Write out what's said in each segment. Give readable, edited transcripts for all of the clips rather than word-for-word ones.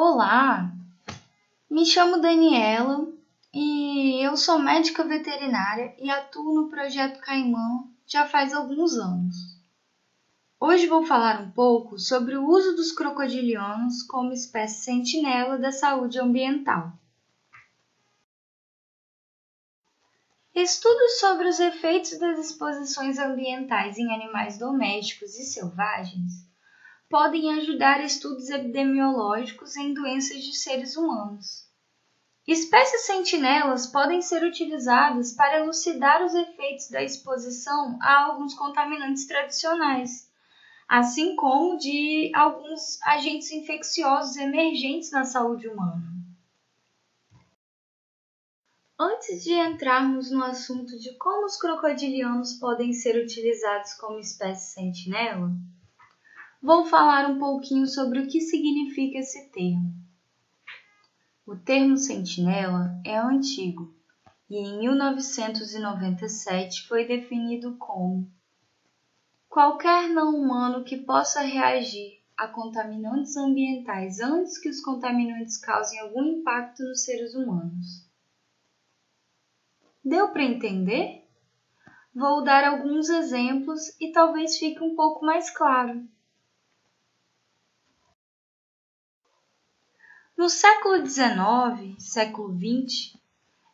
Olá, me chamo Daniela e eu sou médica veterinária e atuo no Projeto Caimã já faz alguns anos. Hoje vou falar um pouco sobre o uso dos crocodilianos como espécie sentinela da saúde ambiental. Estudos sobre os efeitos das exposições ambientais em animais domésticos e selvagens podem ajudar estudos epidemiológicos em doenças de seres humanos. Espécies sentinelas podem ser utilizadas para elucidar os efeitos da exposição a alguns contaminantes tradicionais, assim como de alguns agentes infecciosos emergentes na saúde humana. Antes de entrarmos no assunto de como os crocodilianos podem ser utilizados como espécie sentinela, vou falar um pouquinho sobre o que significa esse termo. O termo sentinela é antigo e em 1997 foi definido como qualquer não humano que possa reagir a contaminantes ambientais antes que os contaminantes causem algum impacto nos seres humanos. Deu para entender? Vou dar alguns exemplos e talvez fique um pouco mais claro. No século XIX, século XX,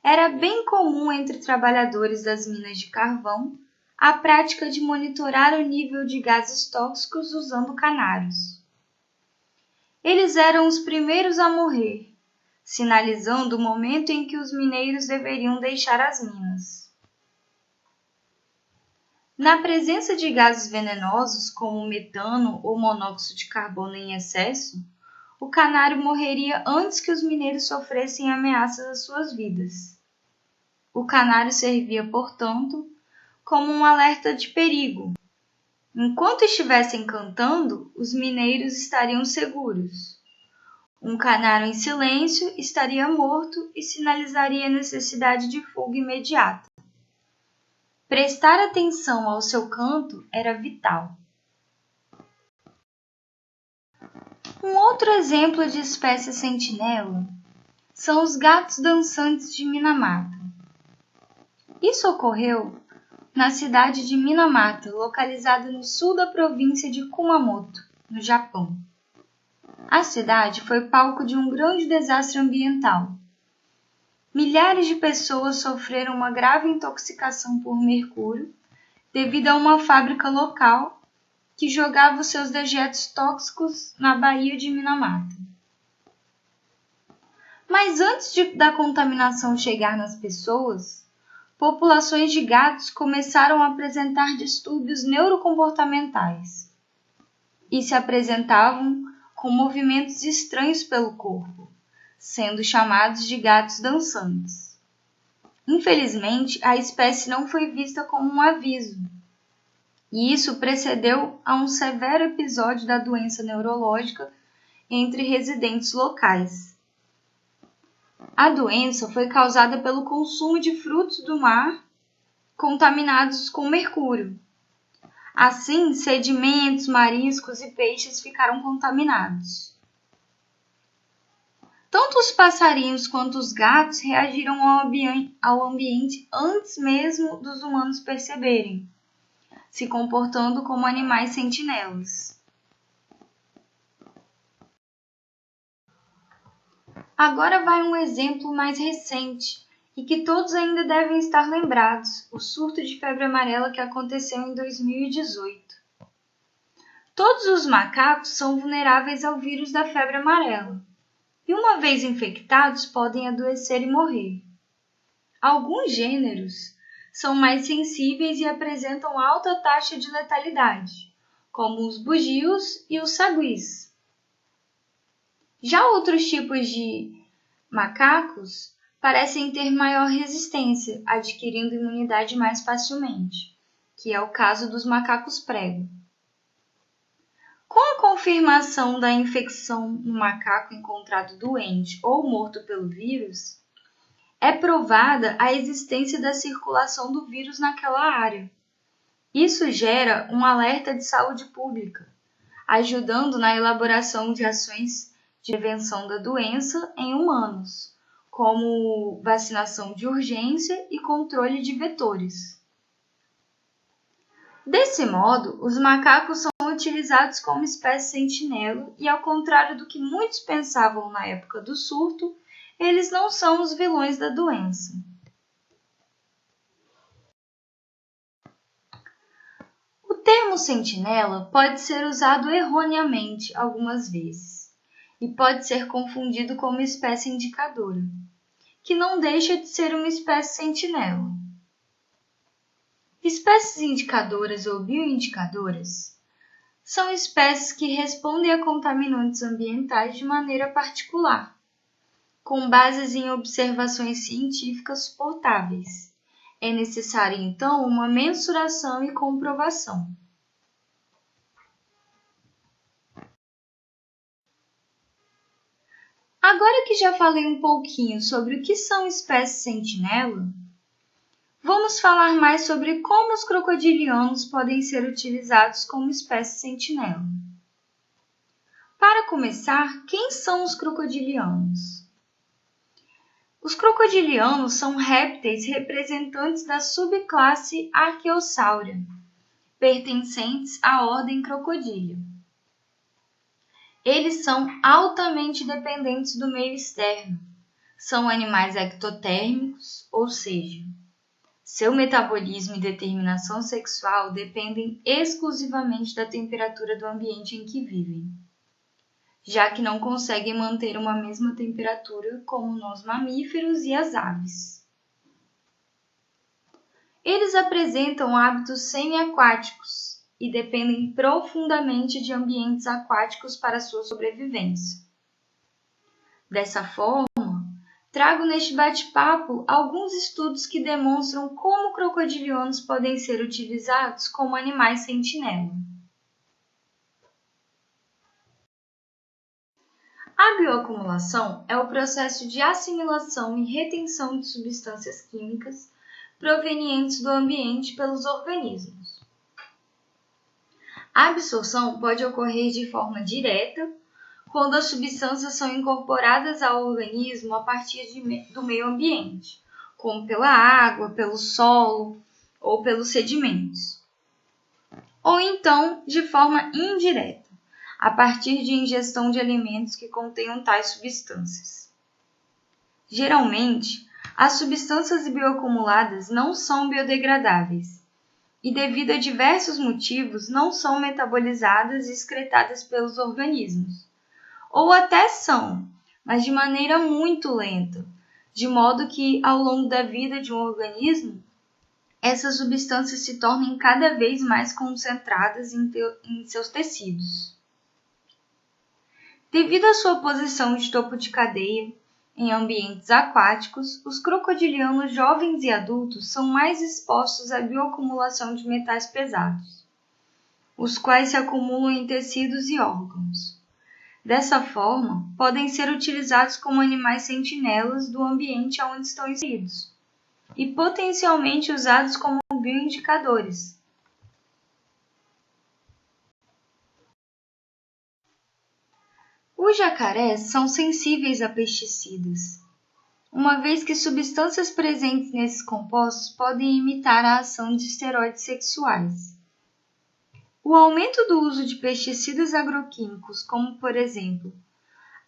era bem comum entre trabalhadores das minas de carvão a prática de monitorar o nível de gases tóxicos usando canários. Eles eram os primeiros a morrer, sinalizando o momento em que os mineiros deveriam deixar as minas. Na presença de gases venenosos, como metano ou monóxido de carbono em excesso, o canário morreria antes que os mineiros sofressem ameaças às suas vidas. O canário servia, portanto, como um alerta de perigo. Enquanto estivessem cantando, os mineiros estariam seguros. Um canário em silêncio estaria morto e sinalizaria a necessidade de fuga imediata. Prestar atenção ao seu canto era vital. Um outro exemplo de espécie sentinela são os gatos dançantes de Minamata. Isso ocorreu na cidade de Minamata, localizada no sul da província de Kumamoto, no Japão. A cidade foi palco de um grande desastre ambiental. Milhares de pessoas sofreram uma grave intoxicação por mercúrio devido a uma fábrica local que jogava os seus dejetos tóxicos na baía de Minamata. Mas antes da contaminação chegar nas pessoas, populações de gatos começaram a apresentar distúrbios neurocomportamentais e se apresentavam com movimentos estranhos pelo corpo, sendo chamados de gatos dançantes. Infelizmente, a espécie não foi vista como um aviso, e isso precedeu a um severo episódio da doença neurológica entre residentes locais. A doença foi causada pelo consumo de frutos do mar contaminados com mercúrio. Assim, sedimentos, mariscos e peixes ficaram contaminados. Tanto os passarinhos quanto os gatos reagiram ao ambiente antes mesmo dos humanos perceberem, se comportando como animais sentinelas. Agora vai um exemplo mais recente e que todos ainda devem estar lembrados, o surto de febre amarela que aconteceu em 2018. Todos os macacos são vulneráveis ao vírus da febre amarela e, uma vez infectados, podem adoecer e morrer. Alguns gêneros são mais sensíveis e apresentam alta taxa de letalidade, como os bugios e os saguis. Já outros tipos de macacos parecem ter maior resistência, adquirindo imunidade mais facilmente, que é o caso dos macacos prego. Com a confirmação da infecção no macaco encontrado doente ou morto pelo vírus, é provada a existência da circulação do vírus naquela área. Isso gera um alerta de saúde pública, ajudando na elaboração de ações de prevenção da doença em humanos, como vacinação de urgência e controle de vetores. Desse modo, os macacos são utilizados como espécie sentinela e, ao contrário do que muitos pensavam na época do surto, eles não são os vilões da doença. O termo sentinela pode ser usado erroneamente algumas vezes e pode ser confundido com uma espécie indicadora, que não deixa de ser uma espécie sentinela. Espécies indicadoras ou bioindicadoras são espécies que respondem a contaminantes ambientais de maneira particular, com bases em observações científicas suportáveis. É necessária, então, uma mensuração e comprovação. Agora que já falei um pouquinho sobre o que são espécies sentinela, vamos falar mais sobre como os crocodilianos podem ser utilizados como espécie sentinela. Para começar, quem são os crocodilianos? Os crocodilianos são répteis representantes da subclasse Archaeosauria, pertencentes à ordem Crocodilia. Eles são altamente dependentes do meio externo. São animais ectotérmicos, ou seja, seu metabolismo e determinação sexual dependem exclusivamente da temperatura do ambiente em que vivem, já que não conseguem manter uma mesma temperatura como nós mamíferos e as aves. Eles apresentam hábitos semiaquáticos e dependem profundamente de ambientes aquáticos para sua sobrevivência. Dessa forma, trago neste bate-papo alguns estudos que demonstram como crocodilianos podem ser utilizados como animais sentinela. A bioacumulação é o processo de assimilação e retenção de substâncias químicas provenientes do ambiente pelos organismos. A absorção pode ocorrer de forma direta, quando as substâncias são incorporadas ao organismo a partir do meio ambiente, como pela água, pelo solo ou pelos sedimentos. Ou então, de forma indireta, a partir de ingestão de alimentos que contenham tais substâncias. Geralmente, as substâncias bioacumuladas não são biodegradáveis e, devido a diversos motivos, não são metabolizadas e excretadas pelos organismos. Ou até são, mas de maneira muito lenta, de modo que, ao longo da vida de um organismo, essas substâncias se tornem cada vez mais concentradas em seus tecidos. Devido à sua posição de topo de cadeia em ambientes aquáticos, os crocodilianos jovens e adultos são mais expostos à bioacumulação de metais pesados, os quais se acumulam em tecidos e órgãos. Dessa forma, podem ser utilizados como animais sentinelas do ambiente onde estão inseridos e potencialmente usados como bioindicadores. Os jacarés são sensíveis a pesticidas, uma vez que substâncias presentes nesses compostos podem imitar a ação de esteroides sexuais. O aumento do uso de pesticidas agroquímicos, como por exemplo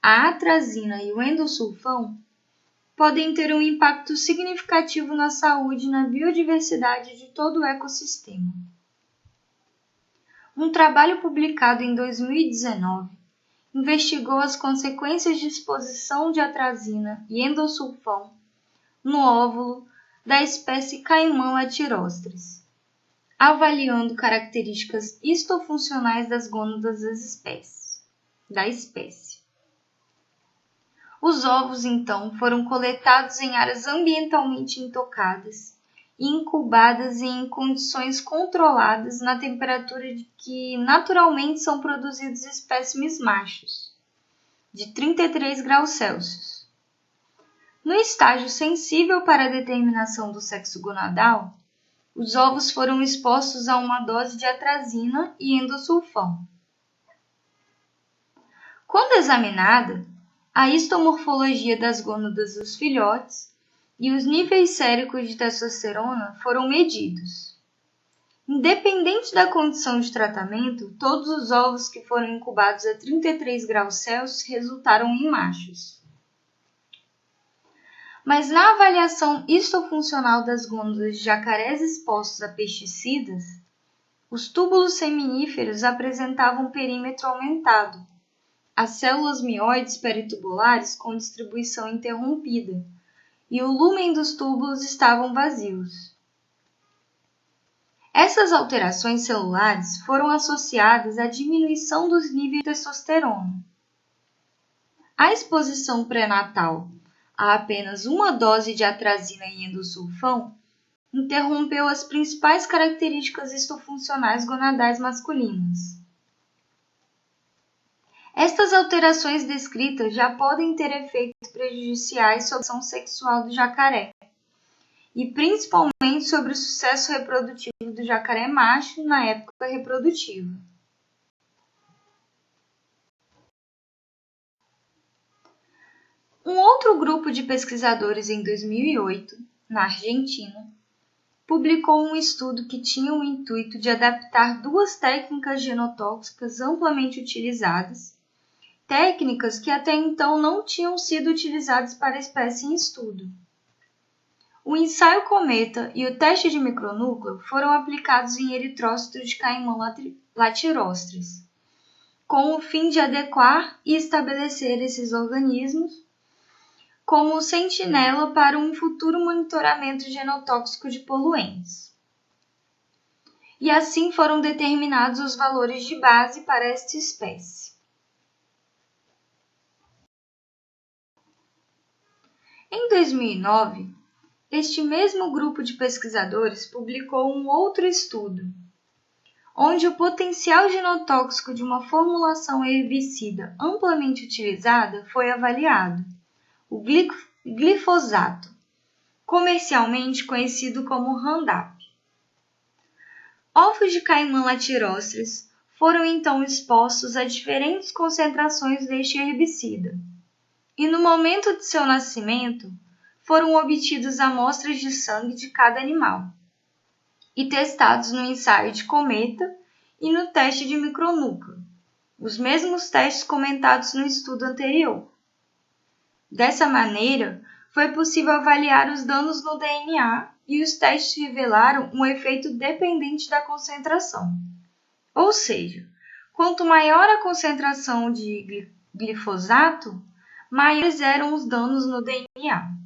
a atrazina e o endosulfão, podem ter um impacto significativo na saúde e na biodiversidade de todo o ecossistema. Um trabalho publicado em 2019 investigou as consequências de exposição de atrazina e endosulfão no óvulo da espécie Caimão atirostris, avaliando características histofuncionais das gônadas da espécie. Os ovos, então, foram coletados em áreas ambientalmente intocadas e incubadas em condições controladas na temperatura de que naturalmente são produzidos espécimes machos, de 33 graus Celsius. No estágio sensível para a determinação do sexo gonadal, os ovos foram expostos a uma dose de atrazina e endosulfão. Quando examinada, a histomorfologia das gônadas dos filhotes e os níveis séricos de testosterona foram medidos. Independente da condição de tratamento, todos os ovos que foram incubados a 33 graus Celsius resultaram em machos. Mas na avaliação histofuncional das gônadas de jacarés expostos a pesticidas, os túbulos seminíferos apresentavam perímetro aumentado, as células mioides peritubulares com distribuição interrompida, e o lúmen dos túbulos estavam vazios. Essas alterações celulares foram associadas à diminuição dos níveis de testosterona. A exposição pré-natal a apenas uma dose de atrazina e endosulfão interrompeu as principais características histofuncionais gonadais masculinas. Estas alterações descritas já podem ter efeitos prejudiciais sobre a função sexual do jacaré, e principalmente sobre o sucesso reprodutivo do jacaré macho na época reprodutiva. Um outro grupo de pesquisadores em 2008, na Argentina, publicou um estudo que tinha o intuito de adaptar duas técnicas genotóxicas amplamente utilizadas, técnicas que até então não tinham sido utilizadas para a espécie em estudo. O ensaio Cometa e o teste de micronúcleo foram aplicados em eritrócitos de Caimão latirostris, com o fim de adequar e estabelecer esses organismos como sentinela para um futuro monitoramento genotóxico de poluentes. E assim foram determinados os valores de base para esta espécie. Em 2009, este mesmo grupo de pesquisadores publicou um outro estudo, onde o potencial genotóxico de uma formulação herbicida amplamente utilizada foi avaliado, o glifosato, comercialmente conhecido como Roundup. Ovos de Caimão latirostris foram então expostos a diferentes concentrações deste herbicida, e no momento de seu nascimento, foram obtidas amostras de sangue de cada animal e testados no ensaio de Cometa e no teste de micronúcleo, os mesmos testes comentados no estudo anterior. Dessa maneira, foi possível avaliar os danos no DNA e os testes revelaram um efeito dependente da concentração. Ou seja, quanto maior a concentração de glifosato, maiores eram os danos no DNA.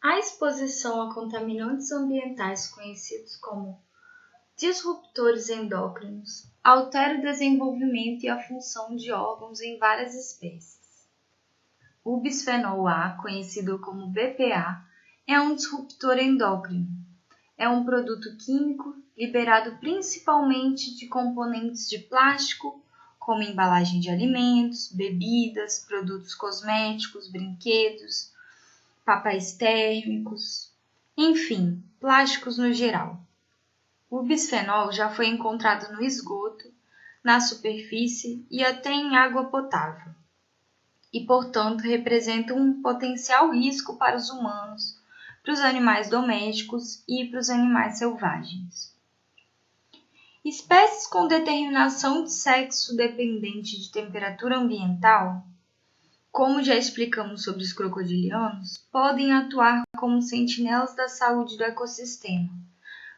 A exposição a contaminantes ambientais conhecidos como disruptores endócrinos altera o desenvolvimento e a função de órgãos em várias espécies. O bisfenol A, conhecido como BPA, é um disruptor endócrino. É um produto químico liberado principalmente de componentes de plástico, como embalagem de alimentos, bebidas, produtos cosméticos, brinquedos, papéis térmicos, enfim, plásticos no geral. O bisfenol já foi encontrado no esgoto, na superfície e até em água potável, e, portanto, representa um potencial risco para os humanos, para os animais domésticos e para os animais selvagens. Espécies com determinação de sexo dependente de temperatura ambiental, como já explicamos sobre os crocodilianos, podem atuar como sentinelas da saúde do ecossistema,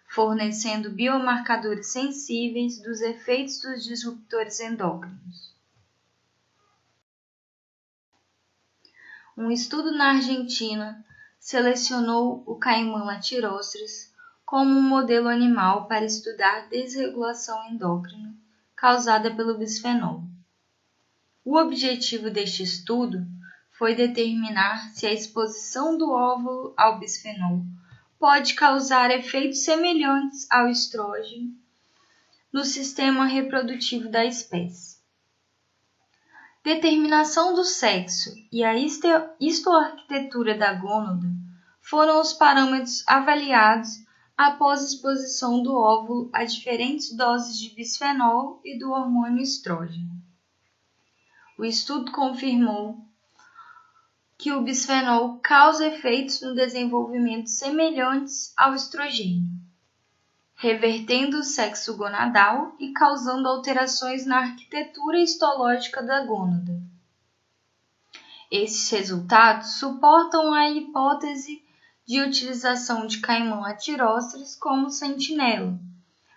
fornecendo biomarcadores sensíveis dos efeitos dos disruptores endócrinos. Um estudo na Argentina selecionou o caimão latirostris como um modelo animal para estudar desregulação endócrina causada pelo bisfenol. O objetivo deste estudo foi determinar se a exposição do óvulo ao bisfenol pode causar efeitos semelhantes ao estrógeno no sistema reprodutivo da espécie. Determinação do sexo e a histoarquitetura da gônada foram os parâmetros avaliados após exposição do óvulo a diferentes doses de bisfenol e do hormônio estrógeno. O estudo confirmou que o bisfenol causa efeitos no desenvolvimento semelhantes ao estrogênio, revertendo o sexo gonadal e causando alterações na arquitetura histológica da gônada. Esses resultados suportam a hipótese de utilização de Caimão latirostris como sentinela,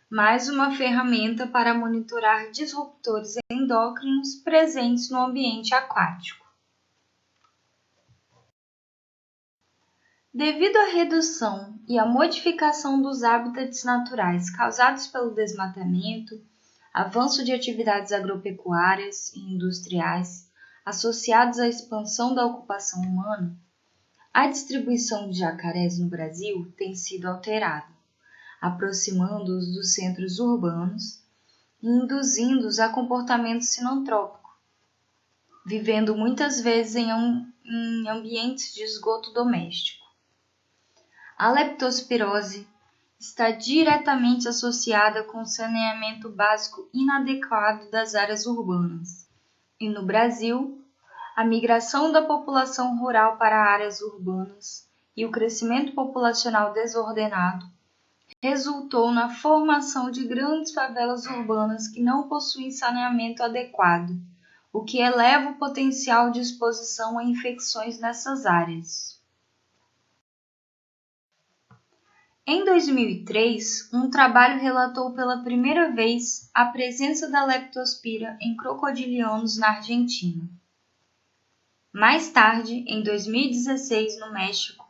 mais uma ferramenta para monitorar disruptores endócrinos presentes no ambiente aquático. Devido à redução e à modificação dos hábitats naturais causados pelo desmatamento, avanço de atividades agropecuárias e industriais associados à expansão da ocupação humana, a distribuição de jacarés no Brasil tem sido alterada, aproximando-os dos centros urbanos e induzindo-os a comportamento sinantrópico, vivendo muitas vezes em ambientes de esgoto doméstico. A leptospirose está diretamente associada com o saneamento básico inadequado das áreas urbanas. E no Brasil, a migração da população rural para áreas urbanas e o crescimento populacional desordenado resultou na formação de grandes favelas urbanas que não possuem saneamento adequado, o que eleva o potencial de exposição a infecções nessas áreas. Em 2003, um trabalho relatou pela primeira vez a presença da leptospira em crocodilianos na Argentina. Mais tarde, em 2016, no México,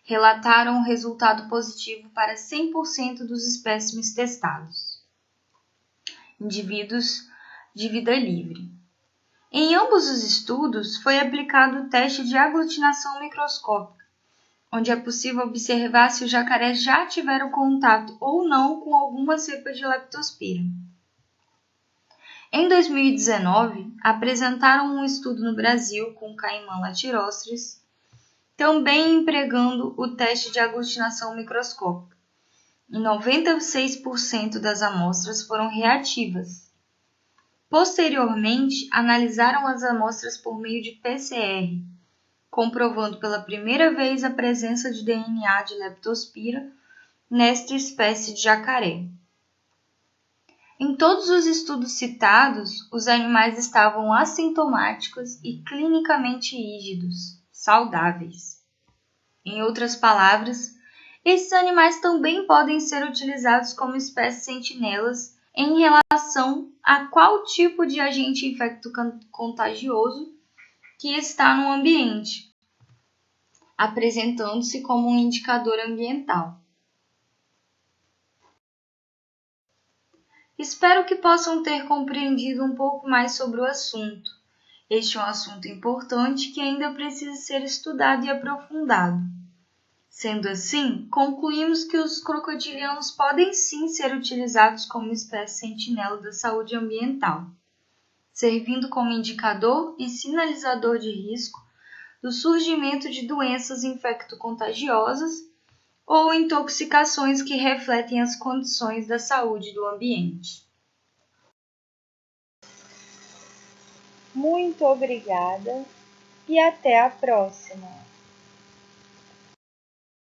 relataram um resultado positivo para 100% dos espécimes testados, indivíduos de vida livre. Em ambos os estudos, foi aplicado o teste de aglutinação microscópica, onde é possível observar se os jacarés já tiveram contato ou não com alguma cepa de leptospira. Em 2019, apresentaram um estudo no Brasil com Caimão latirostris, também empregando o teste de aglutinação microscópica. E 96% das amostras foram reativas. Posteriormente, analisaram as amostras por meio de PCR, comprovando pela primeira vez a presença de DNA de leptospira nesta espécie de jacaré. Em todos os estudos citados, os animais estavam assintomáticos e clinicamente rígidos, saudáveis. Em outras palavras, esses animais também podem ser utilizados como espécies sentinelas em relação a qual tipo de agente infecto-contagioso que está no ambiente, apresentando-se como um indicador ambiental. Espero que possam ter compreendido um pouco mais sobre o assunto. Este é um assunto importante que ainda precisa ser estudado e aprofundado. Sendo assim, concluímos que os crocodilianos podem sim ser utilizados como espécie sentinela da saúde ambiental, servindo como indicador e sinalizador de risco do surgimento de doenças infecto-contagiosas ou intoxicações que refletem as condições da saúde do ambiente. Muito obrigada e até a próxima!